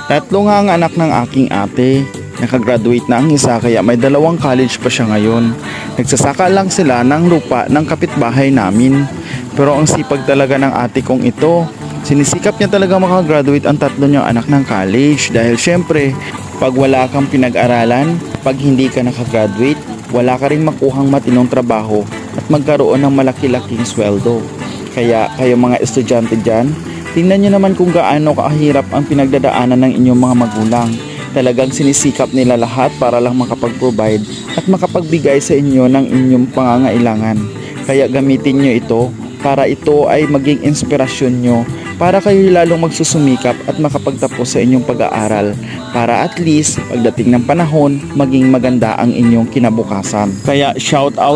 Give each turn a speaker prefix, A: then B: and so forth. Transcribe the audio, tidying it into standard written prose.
A: Tatlo nga ang anak ng aking ate. Nakagraduate na ang isa kaya may 2 college pa siya ngayon. Nagsasaka lang sila ng lupa ng kapitbahay namin. Pero ang sipag talaga ng ate kong ito. Sinisikap niya talaga makagraduate ang tatlo niyang anak ng college dahil syempre pag wala kang pinag-aralan, pag hindi ka nakagraduate, wala ka rin makuhang matinong trabaho at magkaroon ng malaki-laking sweldo. Kaya kayo mga estudyante dyan, tingnan nyo naman kung gaano kahirap ang pinagdadaanan ng inyong mga magulang. Talagang sinisikap nila lahat para lang makapag-provide at makapagbigay sa inyo ng inyong pangangailangan. Kaya gamitin nyo ito para ito ay maging inspirasyon nyo para kayo lalong magsusumikap at makapagtapos sa inyong pag-aaral para at least pagdating ng panahon maging maganda ang inyong kinabukasan. Kaya shout out